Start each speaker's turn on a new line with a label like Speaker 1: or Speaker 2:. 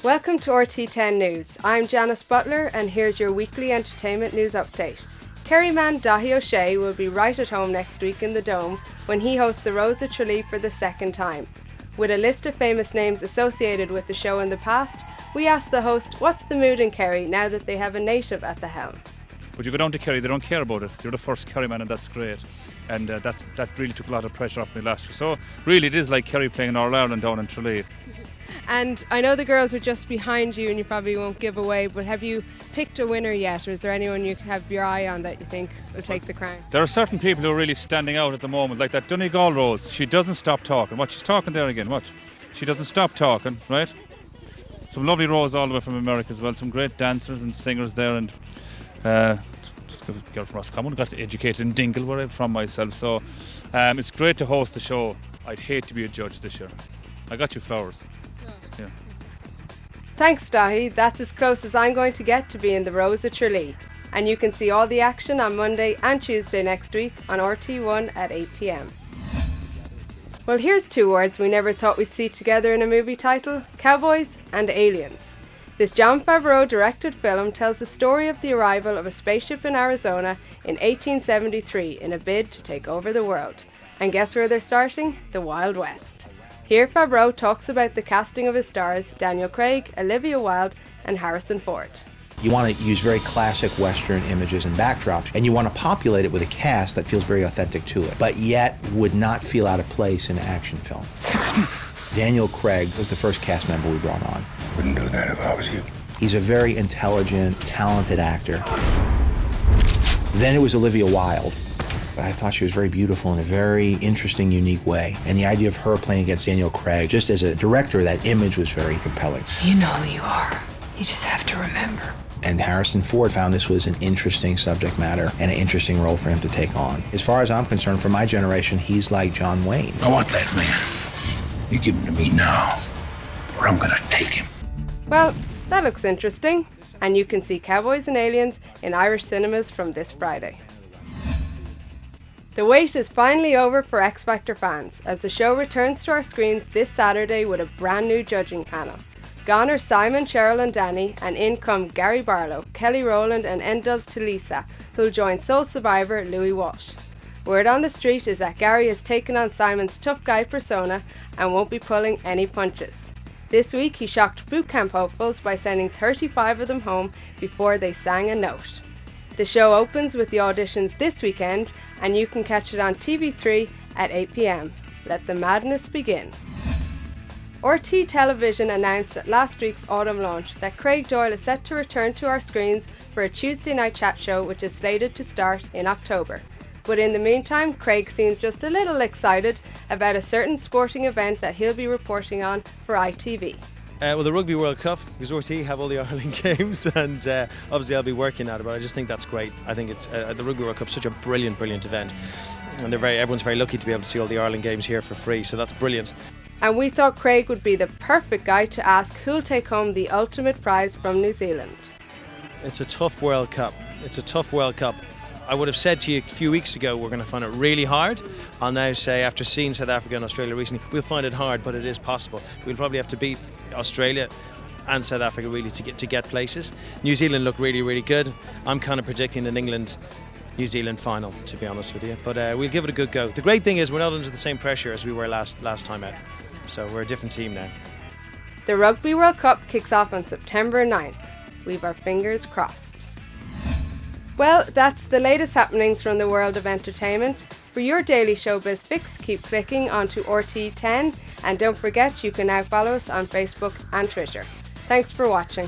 Speaker 1: Welcome to RTÉ TEN News. I'm Janice Butler and here's your weekly entertainment news update. Kerryman Daithí O'Shea will be right at home next week in the Dome when he hosts the Rose of Tralee for the second time. With a list of famous names associated with the show in the past, we asked the host what's the mood in Kerry now that they have a native at the helm.
Speaker 2: But you go down to Kerry, they don't care about it. You're the first Kerryman and that's great. And that really took a lot of pressure off me last year. So really it is like Kerry playing in All-Ireland down in Tralee.
Speaker 1: And I know the girls are just behind you and you probably won't give away, but have you picked a winner yet, or is there anyone you have your eye on that you think will take the crown?
Speaker 2: There are certain people who are really standing out at the moment, like that Donegal Rose. She doesn't stop talking. Watch, she's talking there again, watch. She doesn't stop talking, right? Some lovely Rose all the way from America as well, some great dancers and singers there, and girl from Roscommon, got educated in Dingle where I'm from myself, so it's great to host the show. I'd hate to be a judge this year. I got you flowers. Yeah.
Speaker 1: Thanks, Daithí. That's as close as I'm going to get to being the Rose of Tralee. And you can see all the action on Monday and Tuesday next week on RT1 at 8 p.m. Well, here's two words we never thought we'd see together in a movie title: cowboys and aliens. This Jon Favreau directed film tells the story of the arrival of a spaceship in Arizona in 1873 in a bid to take over the world. And guess where they're starting? The Wild West. Here Favreau talks about the casting of his stars, Daniel Craig, Olivia Wilde and Harrison Ford.
Speaker 3: You want to use very classic Western images and backdrops, and you want to populate it with a cast that feels very authentic to it, but yet would not feel out of place in an action film. Daniel Craig was the first cast member we brought on.
Speaker 4: Wouldn't do that if I was you.
Speaker 3: He's a very intelligent, talented actor. Then it was Olivia Wilde. I thought she was very beautiful in a very interesting, unique way. And the idea of her playing against Daniel Craig, just as a director, that image was very compelling.
Speaker 5: You know who you are. You just have to remember.
Speaker 3: And Harrison Ford found this was an interesting subject matter and an interesting role for him to take on. As far as I'm concerned, for my generation, he's like John Wayne.
Speaker 4: I want that man. You give him to me now, or I'm gonna take him.
Speaker 1: Well, that looks interesting. And you can see Cowboys and Aliens in Irish cinemas from this Friday. The wait is finally over for X Factor fans as the show returns to our screens this Saturday with a brand new judging panel. Gone are Simon, Cheryl and Danny, and in come Gary Barlow, Kelly Rowland and N-Dubs Talisa, who'll join sole survivor Louis Walsh. Word on the street is that Gary has taken on Simon's tough guy persona and won't be pulling any punches. This week he shocked boot camp hopefuls by sending 35 of them home before they sang a note. The show opens with the auditions this weekend and you can catch it on TV3 at 8 p.m. Let the madness begin. RTÉ Television announced at last week's autumn launch that Craig Doyle is set to return to our screens for a Tuesday night chat show which is slated to start in October. But in the meantime, Craig seems just a little excited about a certain sporting event that he'll be reporting on for ITV.
Speaker 6: Well, the Rugby World Cup, because RTÉ have all the Ireland games, and obviously I'll be working at it, but I just think that's great. I think it's the Rugby World Cup such a brilliant event, and everyone's very lucky to be able to see all the Ireland games here for free, so that's brilliant.
Speaker 1: And we thought Craig would be the perfect guy to ask who'll take home the ultimate prize from New Zealand.
Speaker 6: It's a tough World Cup. I would have said to you a few weeks ago we're going to find it really hard. I'll now say, after seeing South Africa and Australia recently, we'll find it hard, but it is possible. We'll probably have to beat Australia and South Africa really to get places. New Zealand look really good. I'm kind of predicting an England-New Zealand final, to be honest with you, but we'll give it a good go. The great thing is we're not under the same pressure as we were last time out, so we're a different team now.
Speaker 1: The Rugby World Cup kicks off on September 9th. We've our fingers crossed. Well, that's the latest happenings from the world of entertainment. For your daily showbiz fix, keep clicking onto RTÉ TEN, and don't forget you can now follow us on Facebook and Twitter. Thanks for watching.